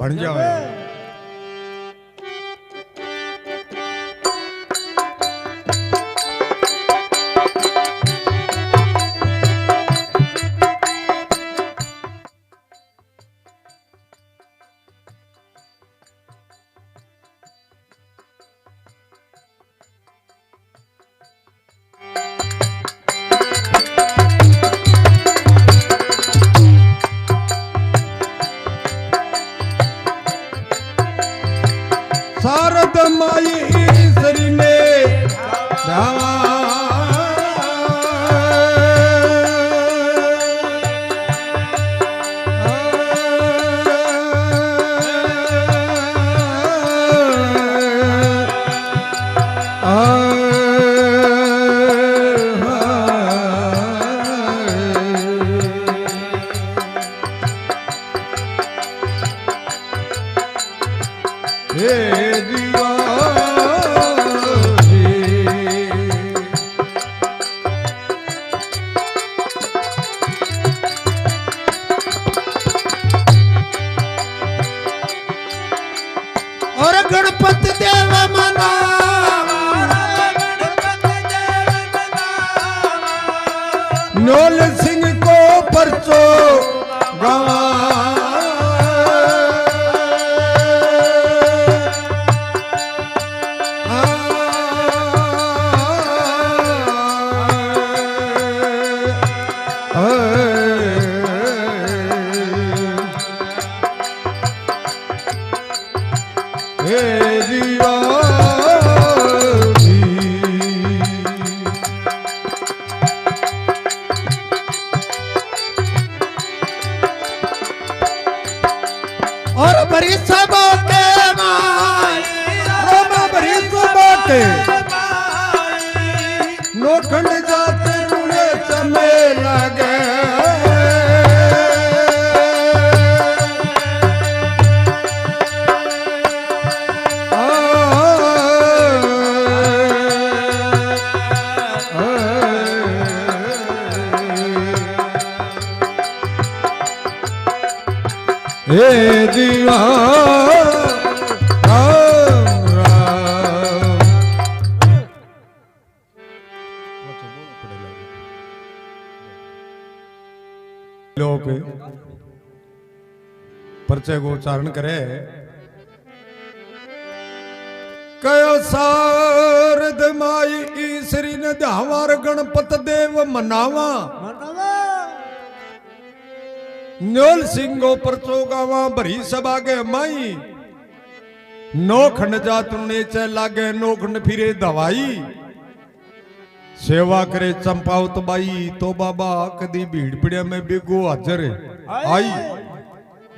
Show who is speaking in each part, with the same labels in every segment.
Speaker 1: बन जावे। शारद माई ईश्वरी ने धावा और गणपति देव मना नौल सिंह को परचो गवा और भरी सबों के माई रोमा भरी सबों के नोखंड जाते रूले चमे लगे हे दीवा राम राम लोग परचे को उच्चारण करे कयो शारद माई ईश्वरी ने धावार गणपत देव मनावा न्योल सिंगो परचो गावा भरी सभा के माई नोखंड जातुने चे लागे नोखंड फिरे दवाई सेवा करे चंपावत बाई तो बाबा कदी भीड़ पड़िया में बेगो हाजर आई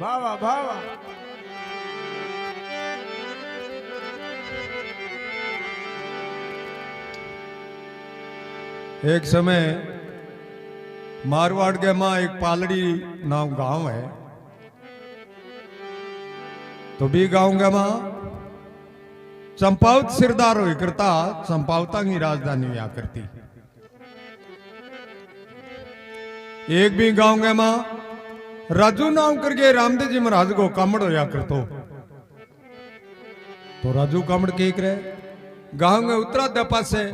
Speaker 2: भावा भावा
Speaker 1: एक समय मारवाड़ के मां एक पालड़ी नाम गांव है तो भी गांव के मां चंपावत सिरदार हो करता चंपावता की राजधानी हुआ करती। एक भी गांव के मां राजू नाम करके रामदेव जी महाराज को कामड़ होया करतो तो राजू कामड़ के करे गांव में उत्तरा पासे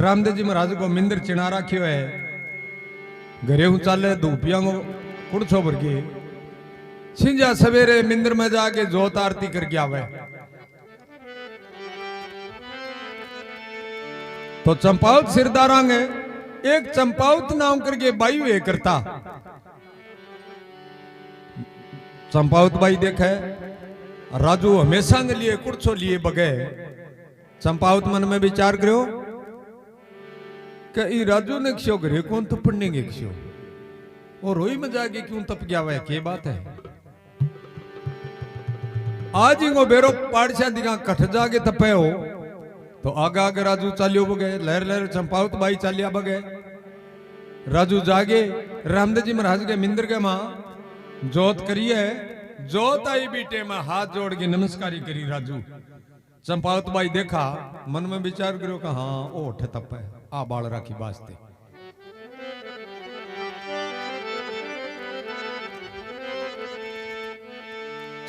Speaker 1: रामदेव जी महाराज को मिंदर चिना रखियो है घरे हूं चाले धूपिया को कुड़छो भर के छिंजा सवेरे मिंदर में जाके जोत आरती करके आवे तो चंपावत सिरदारांगे एक चंपावत नाम करके बाई हुए करता चंपावत बाई देखे राजू हमेशा के लिए कुड़छो लिए बगे चंपावत मन में विचार करो कि राजू ने क्यों घरे कौन तो पढ़ने के क्यों और रोई में जाके क्यों तप गया हुआ क्या बात है आज ही बेरो पाड़शा दिखा कठ जाके तपे हो तो आगा आगे राजू चालियो बगे लहर लहर चंपावत बाई चालिया बगे राजू जागे रामदेव जी महाराज के मिंदर के मां जोत करिए जोत आई बीटे में हाथ जोड़ के नमस्कारी करी राजू चंपावत बाई देखा मन में विचार करो कि हाँ ओ उठ तप है आ बाल राखी वास्ते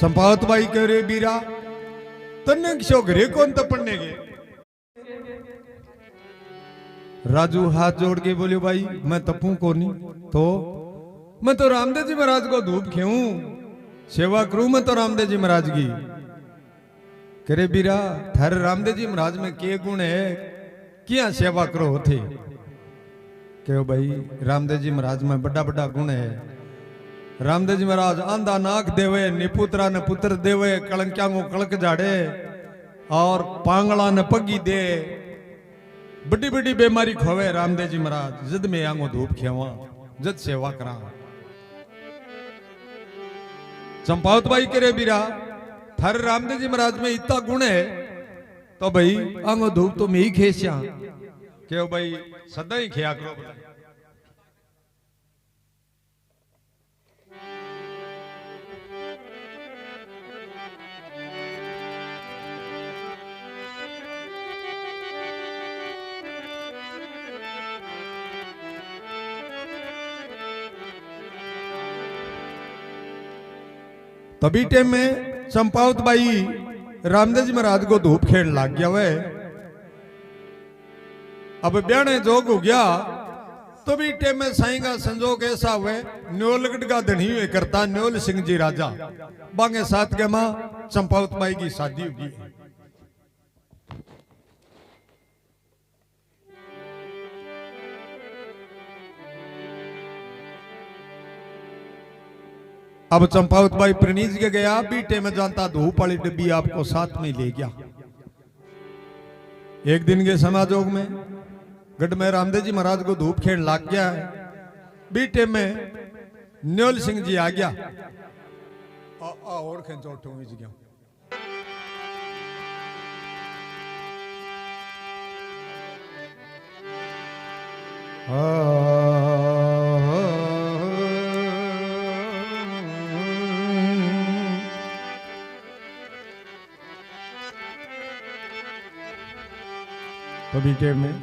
Speaker 1: चंपावत बाई कह रे बीरा तन्ने क्यों घरे कौन तो पढ़ने गए। राजू हाथ जोड़ के बोले भाई मैं तपू को नहीं तो मैं तो रामदेव जी महाराज को धूप खेऊं सेवा करूं मैं तो रामदेव जी महाराज की। करे बीरा थारे रामदेव जी महाराज में के गुण है क्या सेवा करो थे। क्यों भाई रामदेव जी महाराज में बड़ा बड़ा गुण है। रामदेव जी महाराज आंधा नाक देवे निपुत्रा ने पुत्र देवे कलंक्या को कलक जाड़े और पांगला ने पगी दे बड़ी बड़ी बीमारी खोवे रामदेव जी महाराज जद में आंगो धूप खेवा जद सेवा करा। चंपावत बाई करे बीरा थारे रामदेव जी महाराज में इतना गुण है तो भाई आंगो धूप तो मैं ही खेस्या क्यों भाई सदा ही खेया करो। तभी टाइम में चंपावत बाई रामदेव जी महाराज को धूप खेल लाग गया वे। अब ब्याने जोग हो गया तो भी टाइम में साईं का संजोग ऐसा हुए न्योलगढ़ का धनी हुए करता न्योल सिंह जी राजा बांगे साथ के मां चंपावत बाई की शादी होगी। अब चंपावत बाई प्रणीज के गया बीटे में जानता धूप वाली डिब्बी आपको साथ में ले गया। एक दिन के समाजोग में गढ़ में रामदेव जी महाराज को धूप खेल लाग गया है। बीटे में न्योल सिंह जी आ गया और खेचोट गया। तभी टाइम में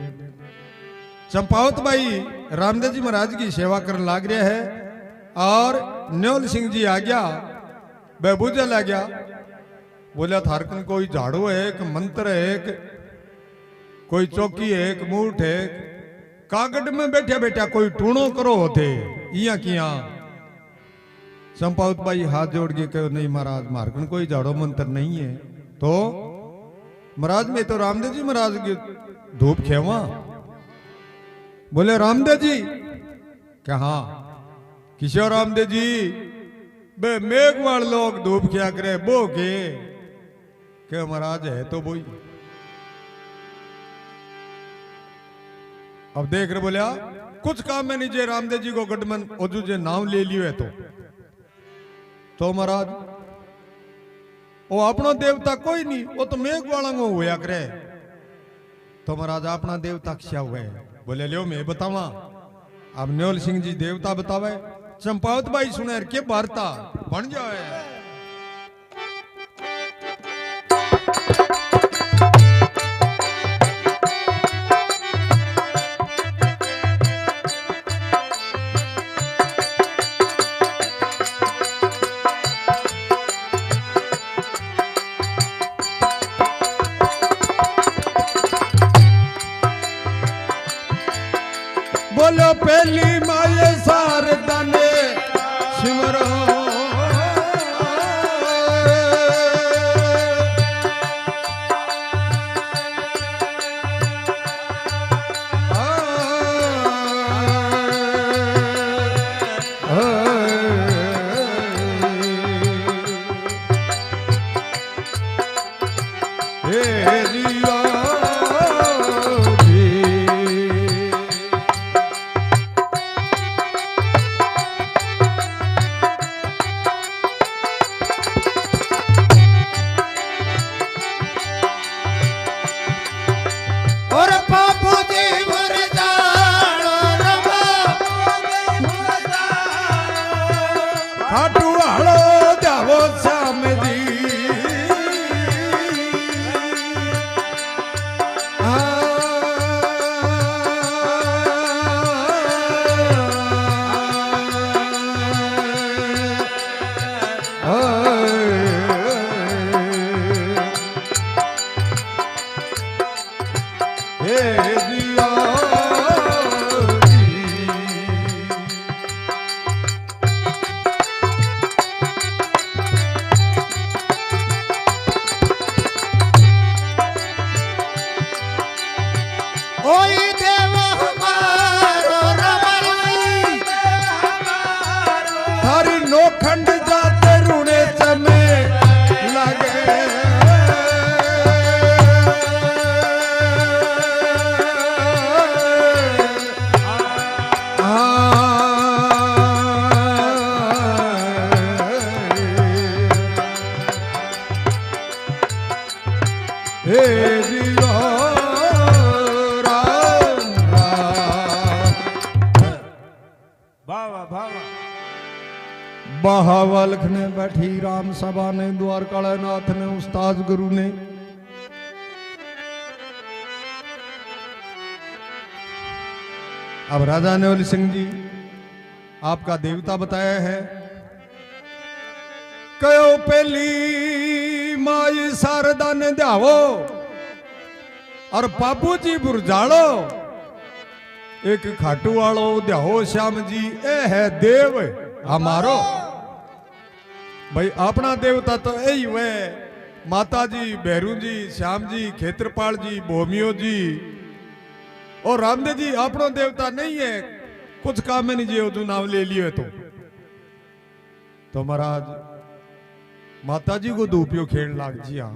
Speaker 1: चंपावत बाई रामदेव जी महाराज की सेवा करने लाग रहा है और न्योल सिंह जी आ गया बेबूजा ला गया। बोला थारकन कोई झाड़ू है एक मंत्र है एक कोई चौकी है एक मूठ है कागड़ में बैठा बैठा कोई टूणो करो होते इया किया। चंपावत बाई हाथ जोड़ के कहो नहीं महाराज मारकन कोई झाड़ो मंत्र नहीं है। तो महाराज में तो रामदेव जी महाराज की धूप खेवा। बोले रामदेव जी क्या हाँ किशोर रामदेव जी बे मेघवाड़ लोग धूप क्या करे बो के महाराज है तो बोई। अब देख रहे बोलिया कुछ काम में नीचे रामदेव जी को गठमन ओजू जे नाम ले लियो है तो महाराज वो अपना देवता कोई नहीं वो तो मेघवाड़ा को हुआ करे। तो महाराज अपना देवता क्या हुआ है। बोले लियो मैं बतावा। अब न्योल सिंह जी देवता बतावे चंपावत बाई सुने के वार्ता बन जाए। बोलो पहली माये शारदा ने सिमरो हे जिया
Speaker 2: ओई देव हमारो रमलाई
Speaker 1: हरि नोखंड जाते रूणे चमे लगे हे जिया
Speaker 2: भावा भावा
Speaker 1: बहावलख ने बैठी राम सभा ने द्वारकाला नाथ ने उस्ताद गुरु ने अब राजा नेवल सिंह जी आपका देवता बताया है कयो पहली माई शारदा ने ध्यावो और बाबू जी बुरजाड़ो एक खाटू वालो ध्याओ श्याम जी ए है देव हमारो भाई अपना देवता तो यही हुए माता जी भैरू जी श्याम जी खेत्रपाल जी भोमियो जी और रामदेव जी अपनो देवता नहीं है कुछ काम में नहीं जियो जो नाम ले लियो तो महाराज माता जी को धूपियो खेल लाग जी हाँ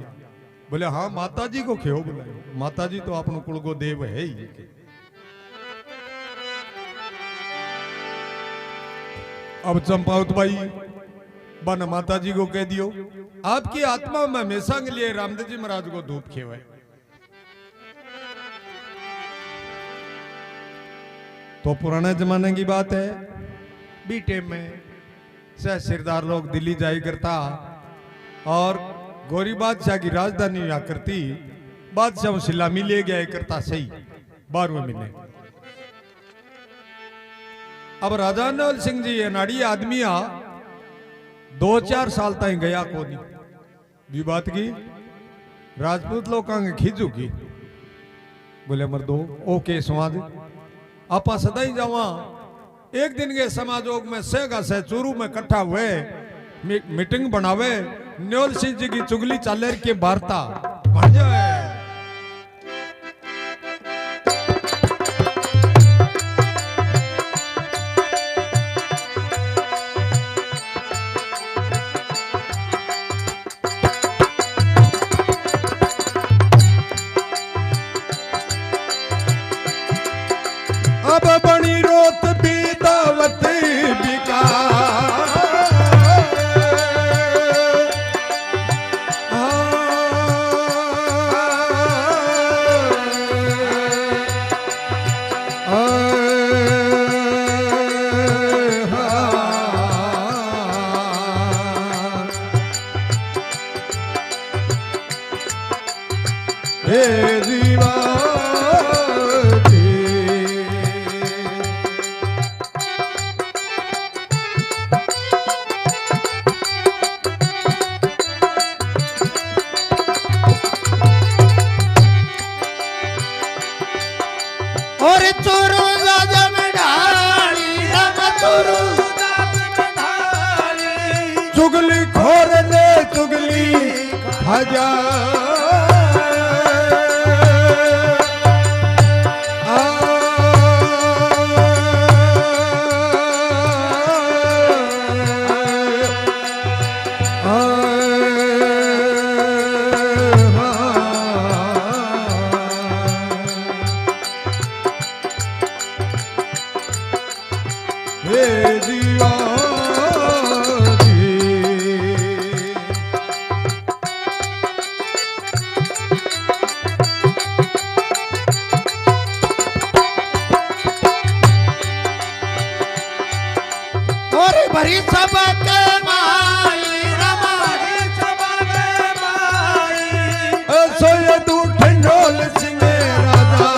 Speaker 1: बोले हाँ माता जी को खेओ बोले माता जी तो अपनो कुल को देव है ही अब चंपावत भाई बन माता जी को कह दियो आपकी आत्मा में हमेशा के लिए रामदेव जी महाराज को धूप खेवे तो पुराने जमाने की बात है बीटे में से सिरदार लोग दिल्ली जाई करता और गौरी बादशाह की राजधानी हुआ करती बादशाह सलामी ले गया करता सही 12वें महीने अब राजा नवल सिंह जी अनाड़ी आदमी आ 2-4 साल तक गया को नहीं भी बात की राजपूत लोग खींचूगी बोले मर्दो ओके स्वाद आपा सदा ही जावा एक दिन के समाजोग में सेगा से चूरू में इकट्ठा हुए मीटिंग बनावे न्योल सिंह जी की चुगली चालेर के वार्ता बन जाए अब बनी रोत भी दावत बिका हे जीवा
Speaker 2: और चोरू राजा में ढाली राम चोरू
Speaker 1: चुगली खोर दे चुगली खजा हे जीवा
Speaker 2: और भरी सभा के माई रमारी सभा के माई
Speaker 1: सोए तू ठंडोल सिंह राजा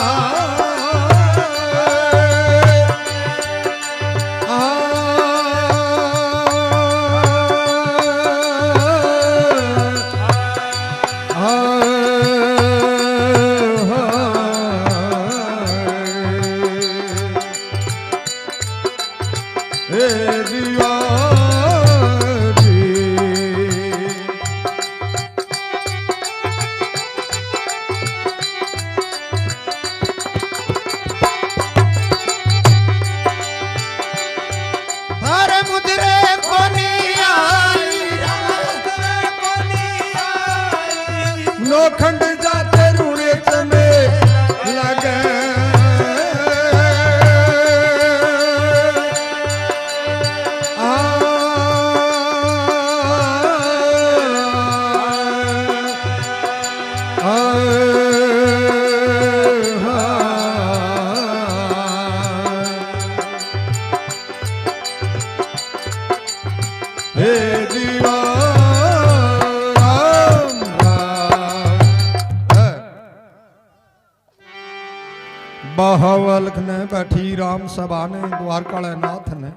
Speaker 1: बहवलख ने बैठी राम सभा ने द्वारकाले नाथ ने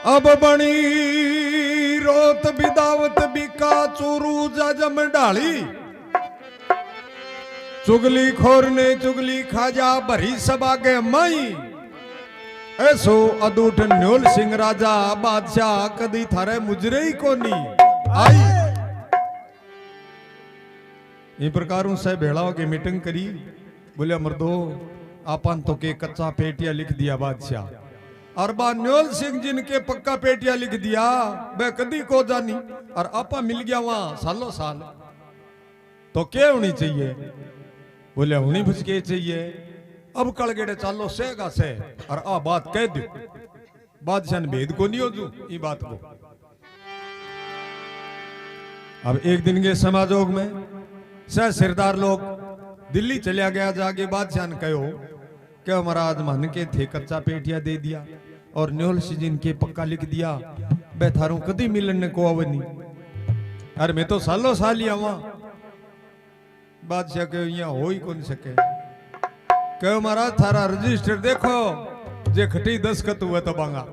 Speaker 1: अब बनी रोत बिदावत बिका चोरू जजम डाली चुगली खोर ने चुगली खाजा भरी सभा के मई ऐसो अदूठ न्योल सिंह राजा बादशाह कदी थारे मुजरे ही कोनी आई इन प्रकार से भेड़ाओं की मीटिंग करी बोले मर्दो आपन तो के कच्चा पेटिया लिख दिया बादशाह और बा न्योल सिंह जिनके पक्का पेटिया लिख दिया वे कदी को जानी और आपा मिल गया वहां सालों साल तो क्या होनी चाहिए बोले होनी भुजके चाहिए अब कल गेड़े चालो सेगा से और आ बात कह दो बादशाह ने भेद को नहीं हो जू ये बात को अब एक दिन के समाजोग में सह सिरदार लोग दिल्ली चलिया गया जाके बादशाह ने कहो कि महाराज मन के थे कच्चा पेटिया दे दिया और न्योल सिंह के पक्का लिख दिया बेथारू कदी मिलने को आवनी अरे मैं तो सालों साल ही आवा बादशाह के यहाँ हो ही कौन सके कहो महाराज थारा रजिस्टर देखो जे खटी 10 खत हुआ तो बांगा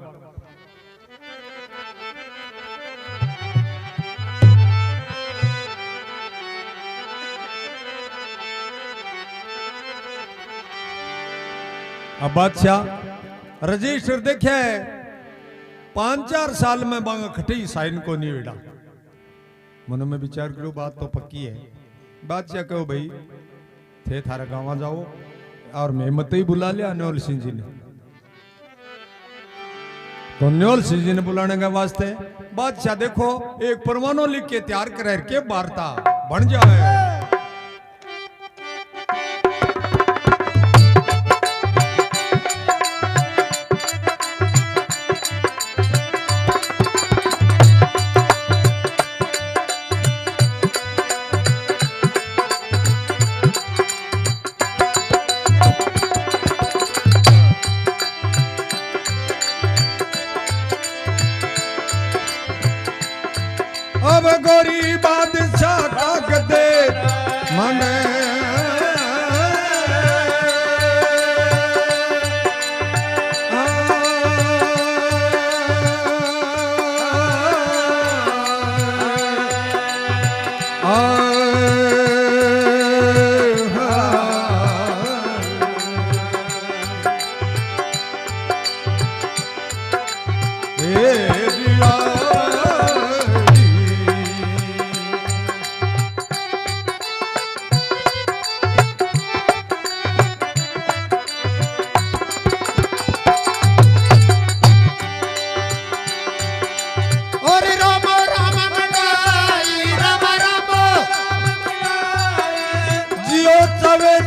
Speaker 1: अब बादशाह रजिस्टर देखे 5-4 साल में बांगा खटी साइन को नहीं विड़ा मन में विचार करो बात तो पक्की है बादशाह कहो भाई थे थारा गांव जाओ और मैं मत ही बुला लिया न्योल सिंह जी ने तो न्योल सिंह जी ने बुलाने के वास्ते बादशाह देखो एक परवानो लिख के तैयार कर के वार्ता बन जाए अब गोरी बादशाह ताकत दे मने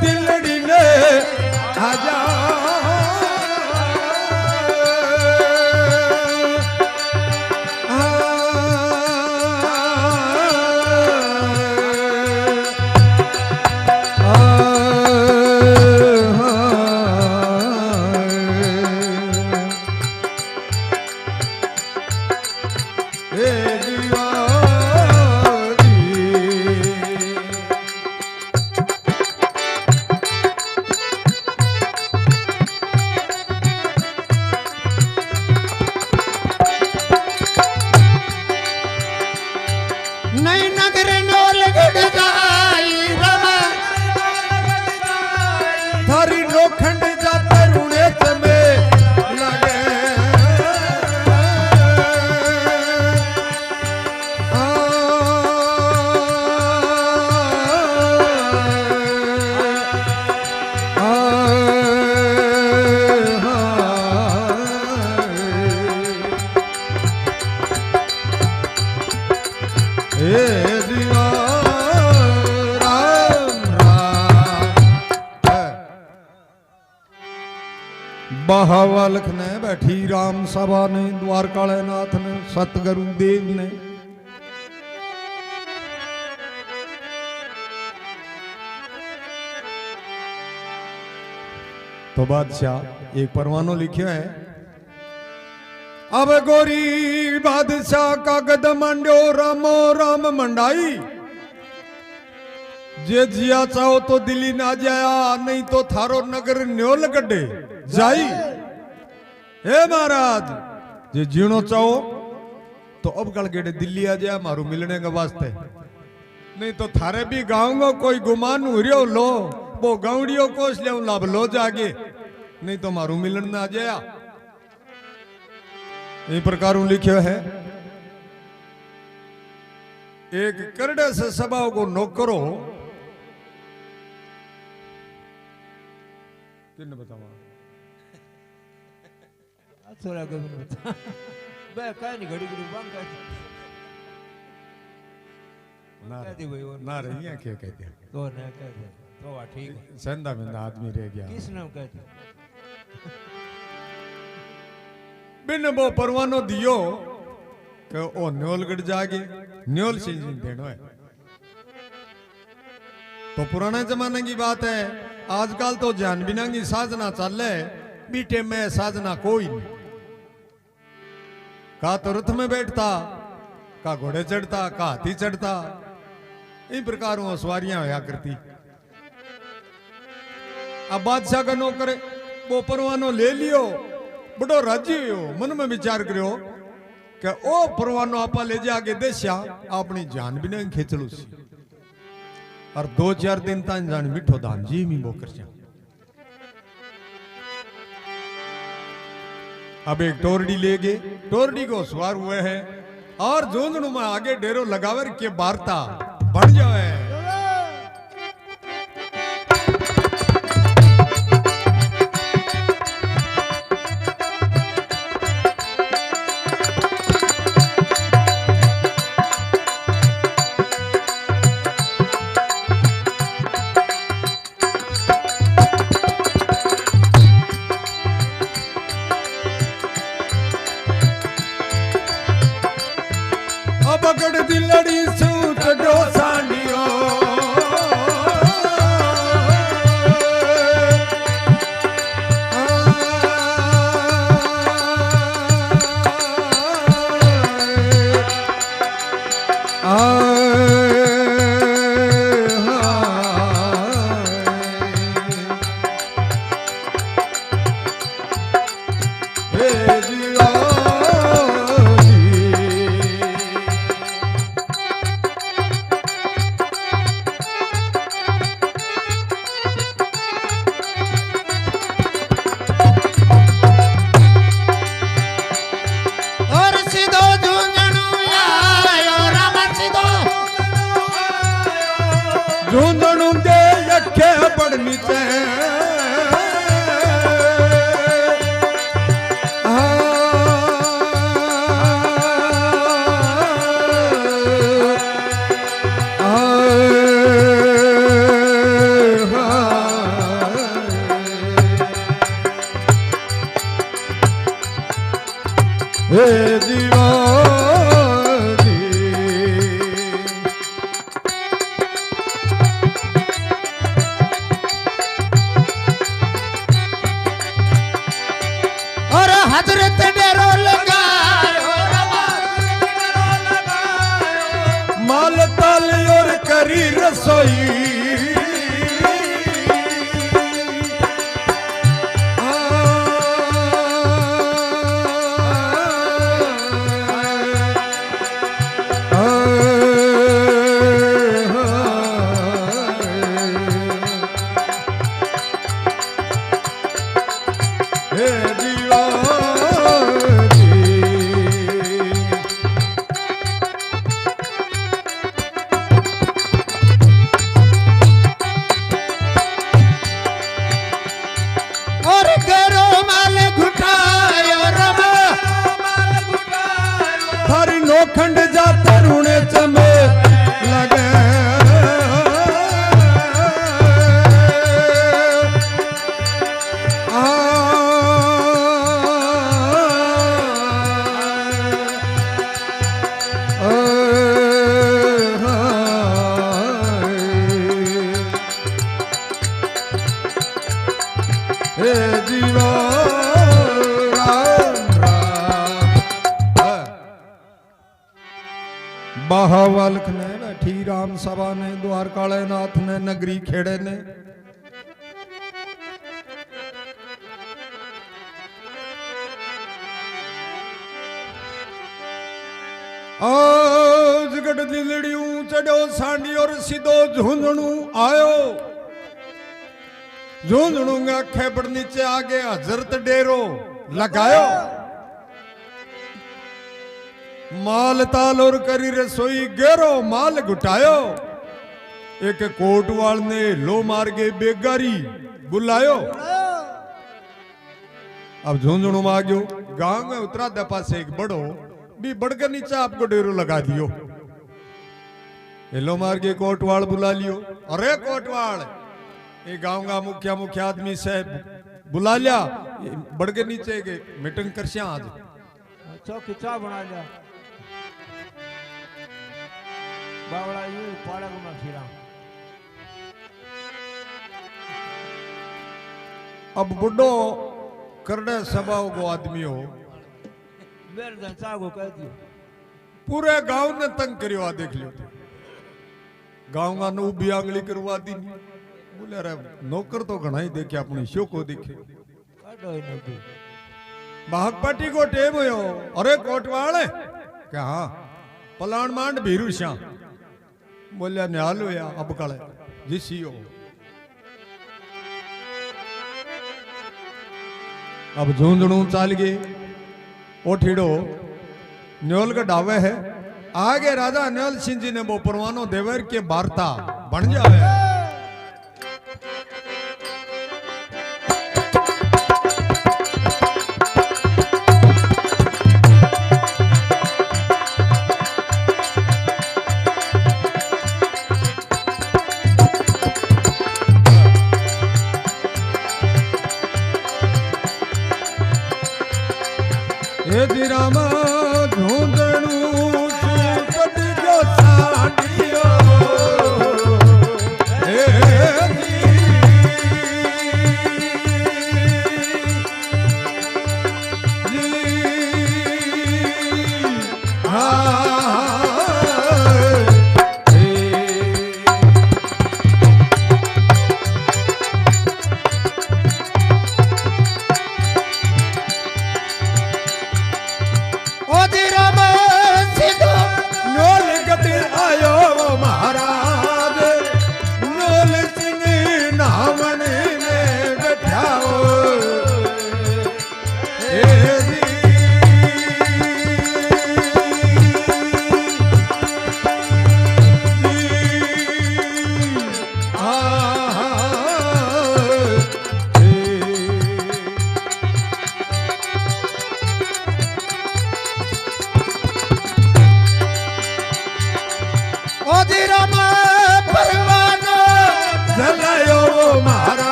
Speaker 1: दिलड़ी ने आजा नई नगर नोल गढ़ जाई रमा थारी नोखंड जाते रूणे तमे लगे बहवलख ने बैठी राम सभा ने द्वारकाले नाथ ने सतगुरु देव ने तो बादशाह एक परवानो लिखियो है अब गोरी बादशाह का गद मंडो रामो राम मंडाई जे जिया चाहो तो दिल्ली ना जाया, नहीं तो थारो नगर न्योल गड्ढे जाई। हे महाराज, जे जीणो चाहो तो अब गल गेड़े दिल्ली आ जाया मारू मिलने के वास्ते, नहीं तो थारे भी गाँव को कोई गुमान हुरियो लो, वो गावड़ियों कोस ले लाभ लो जागे, नहीं तो मारू मिलन ना आ जाया। इस प्रकार लिखियो है, एक करड़े से सभा को नौकरो किन बतावा
Speaker 2: थोड़ा को बता बे काय नहीं घड़ी घड़ी बांग कर
Speaker 1: ना
Speaker 2: कहती भाई और
Speaker 1: ना रही है क्या कहते हैं
Speaker 2: तो ना कहते तो ठीक है
Speaker 1: संदा में आदमी रह गया।
Speaker 2: किस नाम कहते
Speaker 1: बिन वो परवानो दियो कि ओ न्योलगढ़ जागे, न्योल सिंह देनो है। तो पुराने जमाने की बात है, आजकल तो जान बिना की साजना चल है, बीटे में साजना कोई नहीं। का तो रथ में बैठता, का घोड़े चढ़ता, का हाथी चढ़ता, इन प्रकार सवारियां होया करती। अब बादशाह का नौकर वो परवानो ले लियो, बड़ो राजी हो, मन में विचार करो कि ओ परवानो आपा ले जाके देशा अपनी जान भी नहीं खेचलू सी, और 2-4 दिन तक जान मिठो दान जी मी बोकर जा। अब एक टोरडी ले गए, टोरडी को सवार हुए हैं और जोंदड़ू में आगे डेरो लगावर के वार्ता बढ़ जाए। पकड़ दिलड़ी सूट डो सानियो, झूंझणू दे यखे पड़नी चे हजरत डेरो लगायो, माल ताल और करी रसोई, खंड जाता रूणे चमे लगे जीवा बाहवाल खने बैठे बैठी राम सभा ने द्वारकाले नाथ ने नगरी खेड़े ने आज गढ़ दिलड़ियों चढ़ो सांडी और सीधो झुंझुनू आयो झुंझुनू आखे पर नीचे आगे हजरत डेरो लगायो माल ताल और करी रसोई गेरो माल घुटायो एक कोटवाल ने लो मार के बेगारी बुलायो अब झुंझुनू में आ गयो गांव में उतरा दपा से एक बड़ो भी बढ़कर नीचे आपको डेरो लगा दियो लो मार के कोटवाल बुला लियो अरे कोटवाल ये गांव का मुख्य आदमी से बुला लिया बढ़ के नीचे के मीटिंग कर आज
Speaker 2: चौकी चा बना लिया बावड़ा यू पाड़ा को मैं फिरा
Speaker 1: अब बुड्ढो करने स्वभाव को आदमी हो
Speaker 2: मेरे दंसा को कह दियो
Speaker 1: पूरे गांव ने तंग करियो आ देख लियो गांव का नो भी आंगली करवा दी बोले रे नौकर तो घना ही देखे अपनी शो को देखे
Speaker 2: काटो ही नहीं
Speaker 1: बागपट्टी को टेम हो अरे कोटवाल क्या हाँ पलाण मांड भीरू श्याम बोलिया न्याल हो या अब कल जिसी हो अब झुंझुनू चाल गए ओठीड़ो न्योल का डावे है आगे राजा न्योल सिंह जी ने वो परवानो देवर के वार्ता बन जावे रामा झुंझुनू चूपट जो सांडियो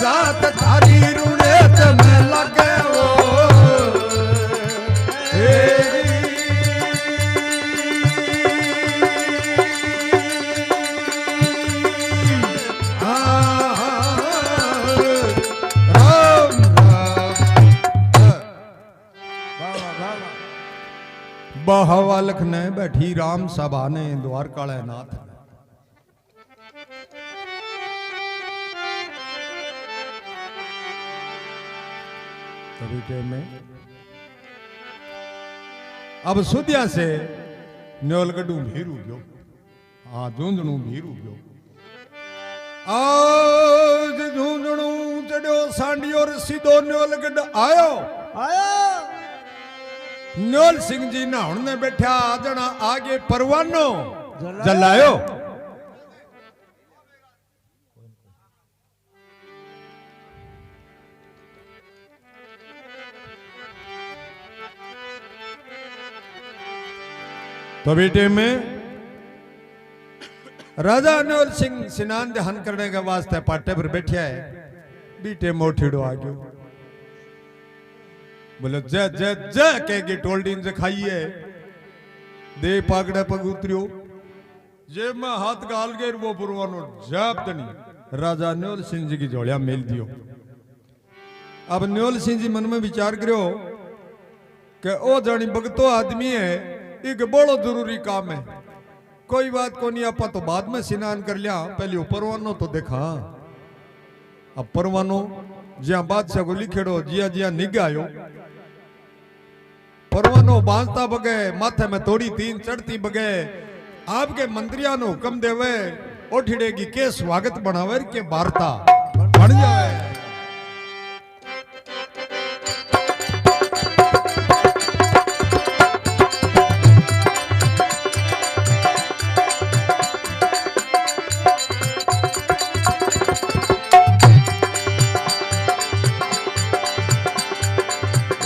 Speaker 1: जात थारी रूणे तमे लगे वो बहवालख ने बैठी राम सभा ने द्वारकाले नाथ में अब सुधिया से न्योलगढ़ भीरू गयो हाँ झुंझुनू भीरू गयो आज झुंझुनू चढ़ो सांडी और सीधो न्योलगढ़ आयो न्योल सिंह जी नहाउण ने बैठा जना आगे परवानो जलायो तो बेटे में राजा न्योल सिंह स्नान दहन करने के वास्ते पाटे पर बैठा है बीटे मोठीड़ो आ गयो बोले जय जय जय कह के टोल्डीन से खाइए दे पागड़े पग उतरियो जेब में हाथ गाल गए वो पुरवानो जब तनी राजा न्योल सिंह जी की जोड़िया मेल दियो अब न्योल सिंह जी मन में विचार करो कि ओ जानी भगतो आदमी है एक बड़ो जरूरी काम है। कोई बात को नहीं, आपा तो बाद में स्नान कर लिया, पहले वो परवानो तो देखा। अब परवानो ज्या बादशाह को लिखेड़ो जिया जिया निगायो, परवानो बांधता बगे, माथे में थोड़ी तीन चढ़ती बगे, आपके मंत्रिया नो हुक्म देवे ओठिड़े की के स्वागत बनावे के वार्ता बन जावे।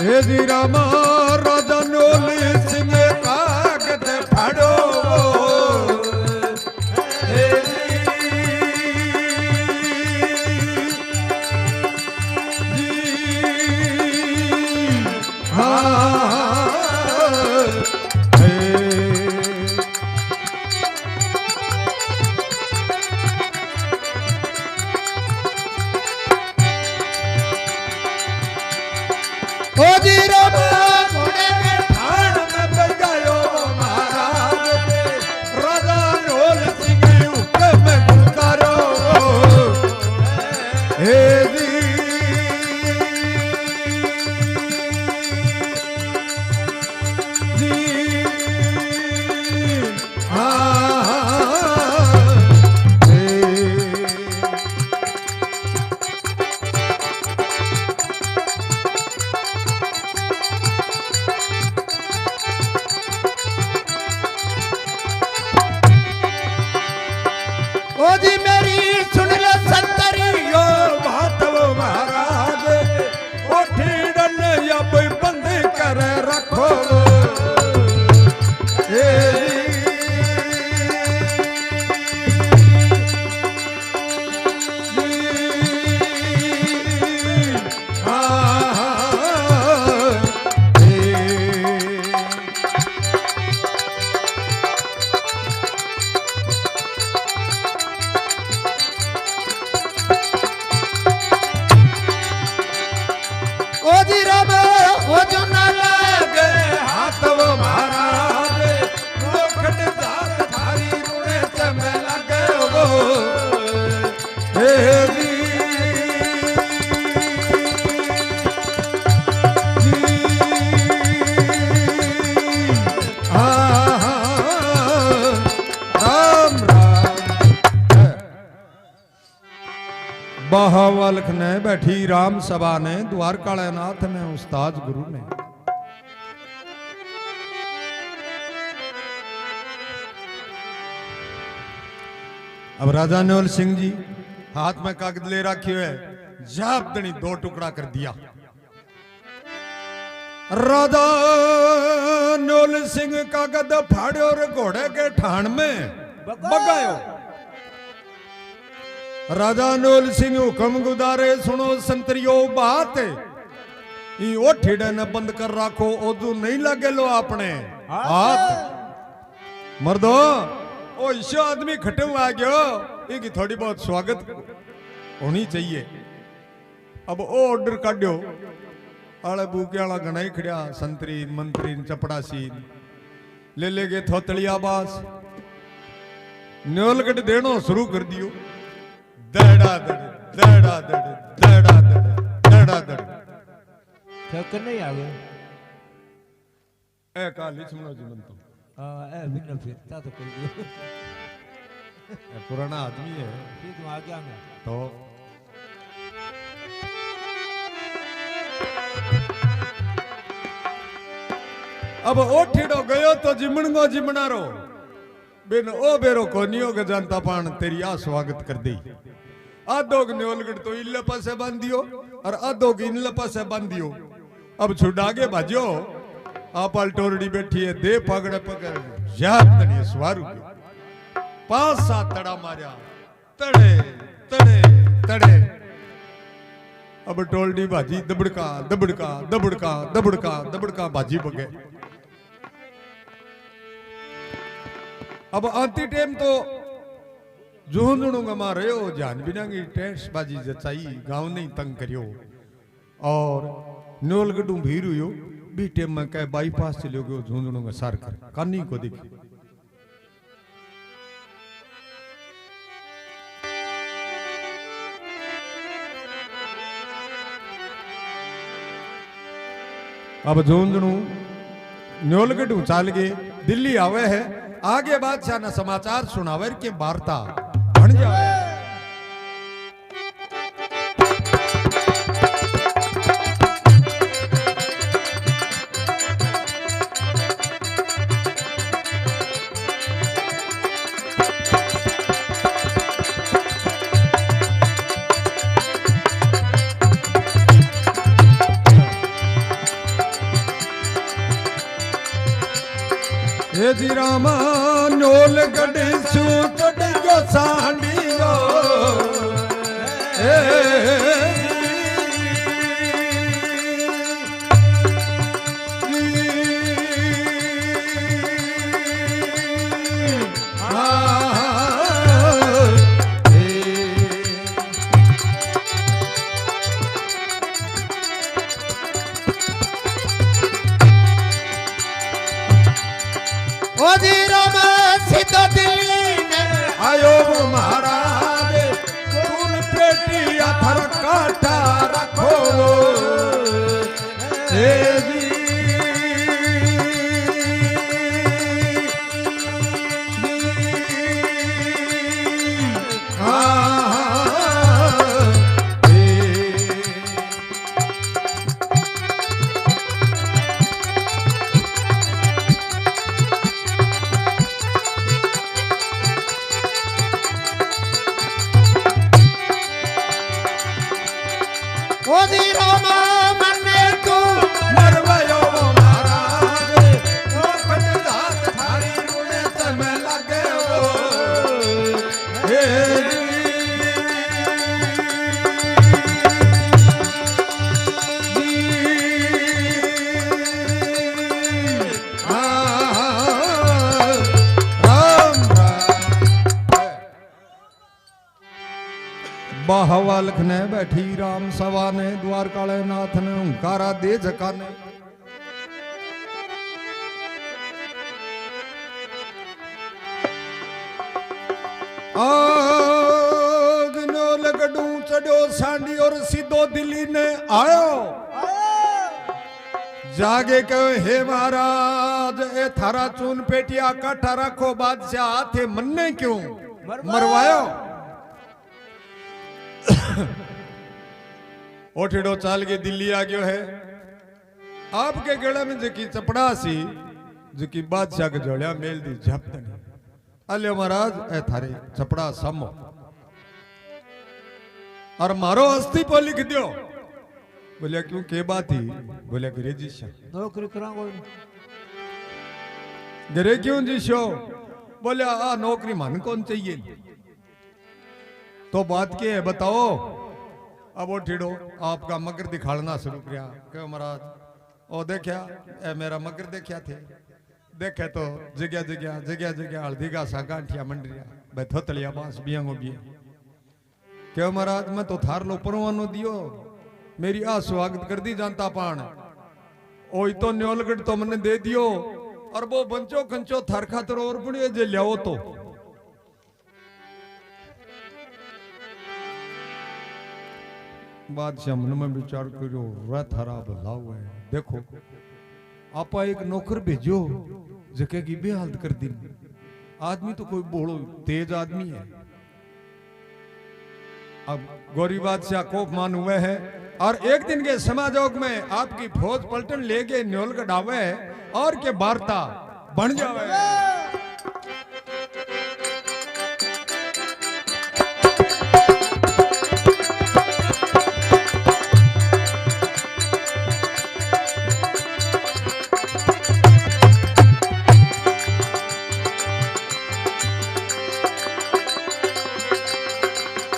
Speaker 1: हे जी रामा राजा नोल सिंह कागज फाड़ो, हे जी हाँ ओ जी रामा घोड़े के ठाण में बजायो महाराज, राजा नोल सिंह हुक्म गुजारो, हे जी जी हाँ ओ जी मेरी सुन लो संतरियो बात वो महाराज, ओठीडन या कोई बंद कर रखो, हे ओ जी रामा ओ जो ना लागे हाथ वो महाराज, लोखंड जात थारी रुणे से में लगे वो, हे जी जी हाँ राम राम। बहावल्ख ने बैठी राम सभा ने, द्वारकाले नाथ ने उस्ताद गुरु ने। अब राजा नौल सिंह जी हाथ में कागज ले रखे हुए, जाप दनी दो टुकड़ा कर दिया। राजा नौल सिंह कागज फाड़ो और घोड़े के ठाण में बगायो। राजा नौल सिंह हुक्म गुजारे, सुनो संतरियो बात, ओठीडे ने बंद कर राखो, ओजू नहीं लगे लो अपने हाथ। मर्दो ओ ईशो आदमी खटे हुआ आ गयो, इनकी थोड़ी बहुत स्वागत होनी चाहिए। अब ओ ऑर्डर काढ़ो, आले बूके वाला घना ही खड़िया, संतरी मंत्री चपड़ासी ले लेके थोतलिया बास न्योलगढ़ देनो शुरू कर दियो। दड़ा दड़ दड़ा दड़ दड़ा दड़ दड़ा दड़
Speaker 2: थक नहीं आवे
Speaker 1: ए काली सुनो जी मन तो
Speaker 2: ए बिना फिरता तो कर दियो,
Speaker 1: पुराना आदमी है
Speaker 2: फिर तुम आ गया ना
Speaker 1: तो अब ओठीडो गयो तो जिमणगो जिमणारो बिन ओ बेरो कोनियो के जानता पान तेरी आ स्वागत कर दी। आधो न्योलगढ़ तो इल्ले पासे बांधियो और आधो की इनले पासे बांधियो। अब छुड़ागे भाजो आप टोरडी बैठी है, दे पगड़े पकड़ याद तनी स्वारू के 5-7 तड़ा मारिया, तड़े तड़े तड़े। अब टोलडी भाजी दबड़का दबड़का दबड़का दबड़का दबड़का भाजी बगे। अब आती टाइम तो जोहनुगा मारे हो जान बिना की टेंस बाजी जचाई, गांव नहीं तंग करियो और न्योलगढ़ भीड़ हुयो बी टेम में कह बाईपास चलो गयो झुंझुनू में सार कर कानी को देखी अब झुंझुनू न्योलगढ़ चाल गए दिल्ली आवे है आगे बादशाह ना समाचार सुनावे के वार्ता बन जावे हे जी रामा नोल गढ़ सू कढ़ियो सांडियो आयो महाराज तुम पेटिया थर काटा रखो हे जी बाहवा लखने बैठी राम सवा ने द्वारकाले नाथ ने हुंकारा दे जकाने आज न्योलगढ़ चढ़ो सांडी और सीधो दिल्ली ने आयो जागे कहो हे महाराज ए थारा चून पेटिया काठा रखो बादशाह हाथे मन्ने क्यों मरवायो ओठेड़ो चाल के दिल्ली आ गयो है आपके गला में जकी चपड़ा सी जकी बादशाह के जोड़िया मेल दी झपत नहीं अल्यो महाराज ए थारे चपड़ा समो और मारो अस्थि पर लिख दियो बोलिया क्यों के बात ही बोलिया गिरे जीशा
Speaker 2: नौकरी करांगो
Speaker 1: गिरे क्यों जीशो बोलिया आ नौकरी मन कौन चाहिए तो बात क्या है बताओ अब वो ठिड़ो आपका मगर दिखाड़ना शुरू किया क्यों महाराज ओ देखा ए मेरा मगर देखा थे देखे तो जगह जगह जगह जगह हल्दी का सा गांठिया मंडरिया भाई थोतलिया बांस बियांगो बिया क्यों महाराज मैं तो थार लो परवानो दियो मेरी आ स्वागत कर दी जानता पान ओ तो न्योलगढ़ तो मैंने दे दियो और वो बंचो कंचो थार खातर और बुढ़िए जे लियाओ तो बादशाह मन में विचार करो वह थारा भला हुआ है देखो आपा एक नौकर भेजो जगह की बेहालत कर दी आदमी तो कोई बोलो तेज आदमी है अब गौरी बादशाह कोप मान हुए है और एक दिन के समाजोग में आपकी फौज पलटन ले गए न्योलगढ़ आवे और के वार्ता बन जावे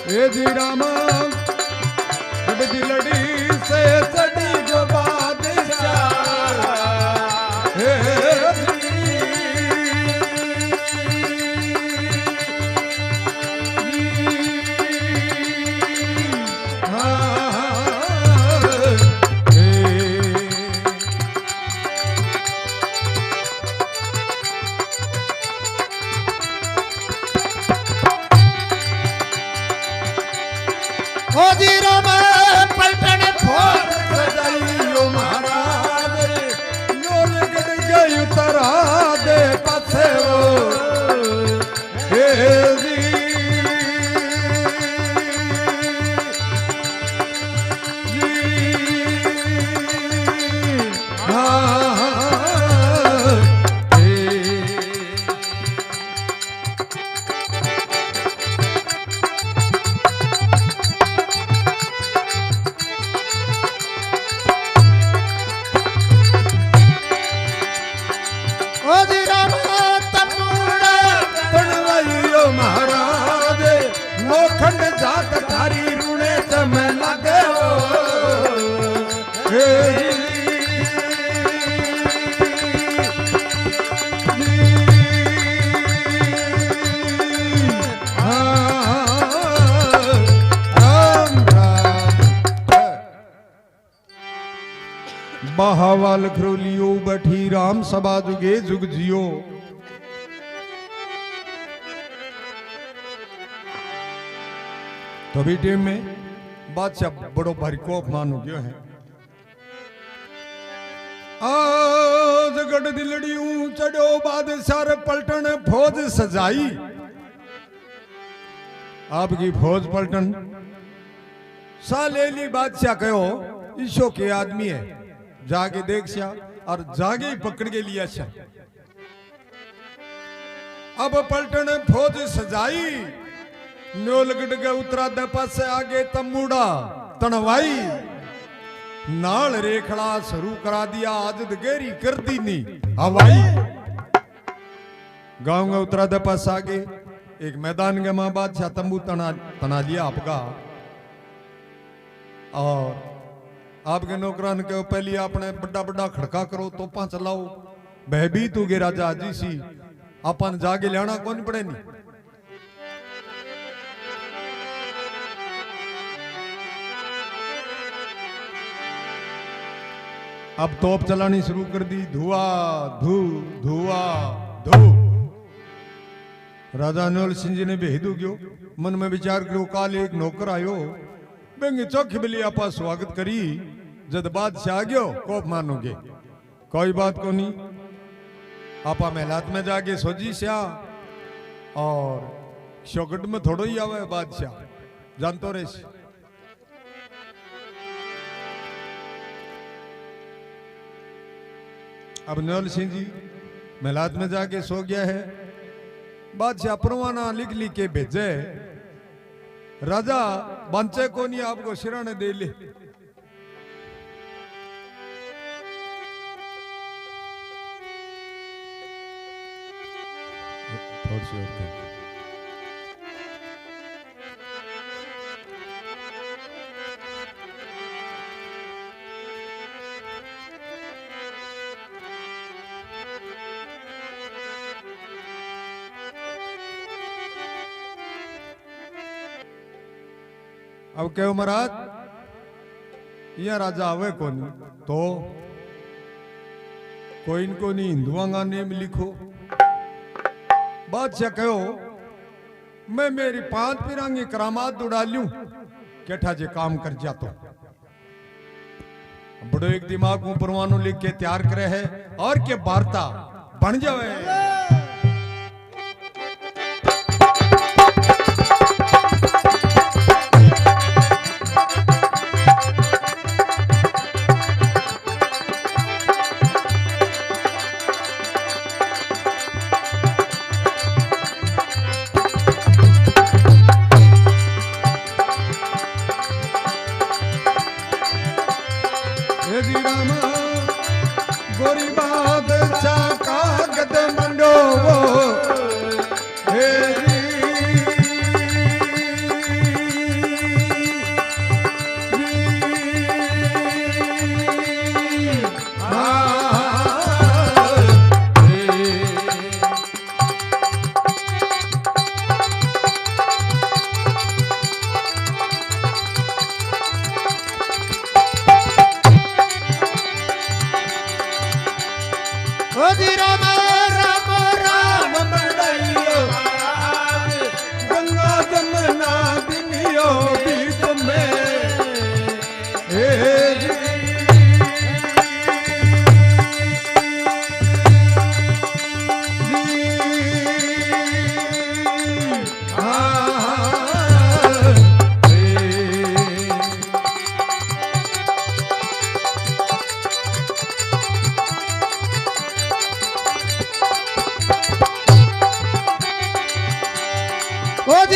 Speaker 1: जी रामा लड़ी लड़ी से चढ़ी जो बादशाह
Speaker 3: ओ जी राम पलटन फोड़
Speaker 1: सजाइयो महाराज नो लगड़ गई उतरा दे पासे वो हे जी
Speaker 3: ओ जी राम तमुड़ा
Speaker 1: तनवाइयो महाराज लोखंड जात थारी रूणे समय लगे हो हे बहावाल खरोलियो बैठी राम सभा जुगे जुग जियो तो भी टीम में बादशाह बड़ो भारी को अपमान हो गयो है आज गढ़ दिलड़ियों चढ़ो बादशाह रे पलटन फौज सजाई आपकी फौज पलटन सालेली बादशाह कहो ईशो के आदमी है जाके देख सिया और जागे ही पकड़ के लिया सिया अब पलटन फौज सजाई न्योलगढ़ के उतरा दे पासे आगे तमुड़ा तनवाई नाल रेखड़ा शुरू करा दिया आज दगेरी कर दी नी हवाई गांव में उतरा दे पास आगे एक मैदान के मां बादशाह तंबू तना लिया आपका और आपके नौकरान के पहली आपने बड़ा बड़ा खड़का करो तोपा चलाओ भयभीत हो गए राजा जी सी अपन जाके लेना कौन पड़े नहीं अब तोप चलानी शुरू कर दी धुआं धू धुआं धू राजा नौल सिंह जी ने भेदू गयो मन में विचार करो काल एक नौकर आयो बेंगे चौक बिली आपा स्वागत करी जद बादशाह आ गयो कोप मानोगे कोई बात को नहीं आपा महलात में जाके सोजी स्या और शौकट में थोड़ो ही आवे बादशाह जानतो रहे अब नौल सिंह जी महलात में जाके सो गया है बादशाह परवाना लिख लिख के भेजे राजा बंचे को नहीं आपको सिराने दे ले अब कहो महाराज यह राजा आवे कौन तो कोई इनको नहीं हिंदुआ का नेम लिखो बादशाह कहो मैं मेरी 5 पिरांगी करामात उड़ा लूं केठा जे काम कर जातो बड़ो एक दिमाग में परवानो लिख के तैयार करे है और के वार्ता बन जावे गोरी बादशाह का गद मंडो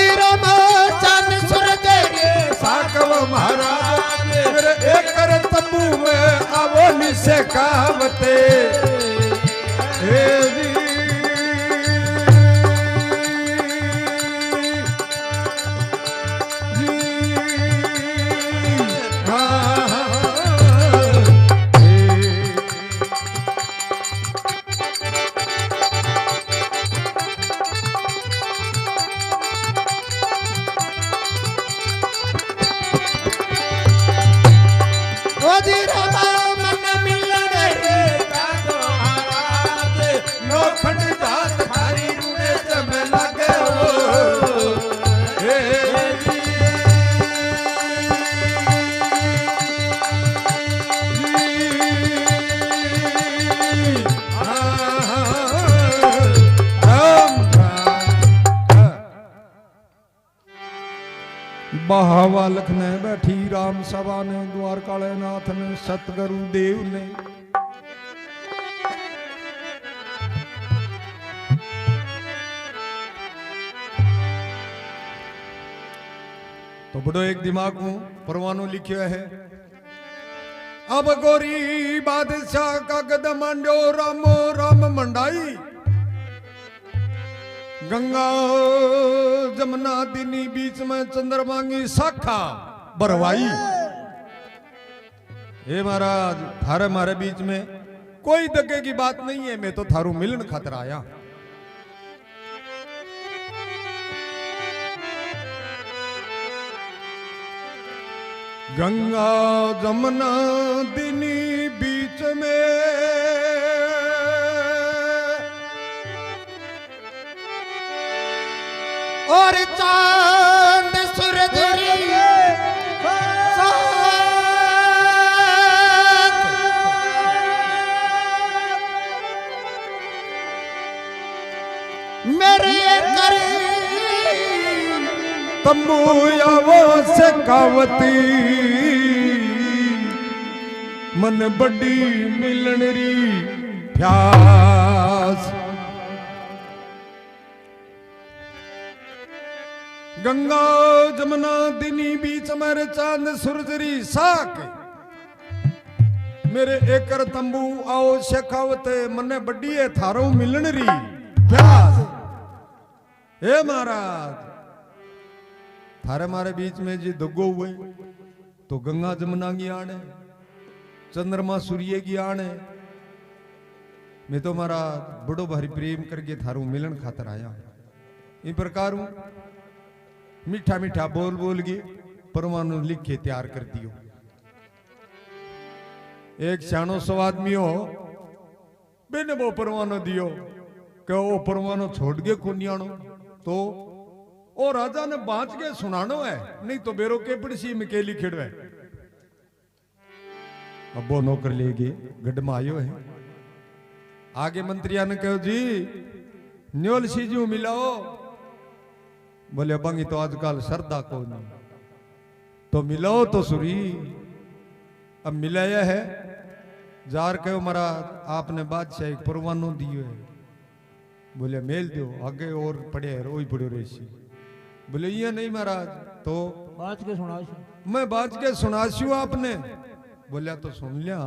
Speaker 3: जी राम चांद सूरज रे
Speaker 1: साकव महाराज मेरे एकर तंबू में आवो निसे कावते हे जी
Speaker 3: ओ जी राम मन मिलन रे
Speaker 2: साको महाराज
Speaker 1: लोखंड जात थारी रूने से में लगे हो हे जी बहावा लखने बैठी राम सभा ने द्वारकाले नाथ ने सतगुरु देव ने तो बड़ो एक दिमाग में परवानो लिखियो है अब गोरी बादशाह का गद मांडो रामो राम मंडाई गंगा जमुना दिनी बीच में चंद्रमा की शाखा बरवाई हे महाराज थारे मारे बीच में कोई दगे की बात नहीं है मैं तो थारू मिलन खातर आया गंगा जमुना दिनी बीच में
Speaker 3: और चांद सूरज रे मेरे कर
Speaker 1: तंबू आवो से कावती मन बड़ी मिलन री प्यास गंगा जमुना दिनी बीच मेरे चांद सूरजरी साक मेरे एकर तंबू आओ शेखावते मने बड़ी है थारो मिलन री प्यास हे महाराज थारे मारे बीच में जी दुगो हुए तो गंगा जमुना की आण है चंद्रमा सूर्य की आण है मैं तो महाराज बड़ो भारी प्रेम करके थारू मिलन खातर आया इन प्रकार हूं मीठा मीठा बोल बोल के परमाणु लिख के तैयार कर दियो एक सियाणो सौ आदमी हो बिन वो परमाणु दियो कि वो परमाणु छोड़ के कुनियाणो तो ओ राजा ने बांच के सुनानो है नहीं तो बेरो के पड़सी मिकेली खिड़वे अब वो नौकर ले गए गढ़ में आयो है आगे मंत्रिया ने कहो जी न्योल सीजू मिलाओ बोले बंगी तो आजकल श्रद्धा को नहीं तो मिलाओ तो सुरी अब मिलाया है जार कहो महाराज आपने बादशाह एक परवानो दियो है बोले मेल दो आगे और पड़े है रोई पड़ो रेसी बोले ये नहीं महाराज तो
Speaker 2: बात के सुना
Speaker 1: मैं बाज के सुनाशू आपने बोलिया तो सुन लिया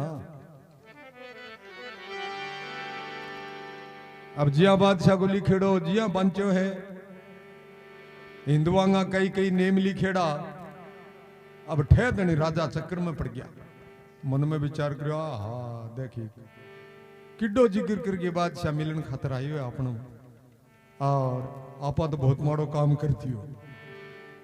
Speaker 1: अब जिया बादशाह को लिखेड़ो जिया बंचो है हिंदुआंगा कई कई नेम लिखेड़ा अब ठह दनी राजा चक्कर में पड़ गया मन में विचार करो हाँ देखी किड्डो जिक्र करके बादशाह मिलन खातर आयो है अपनो और आपा तो बहुत माड़ो काम करती हो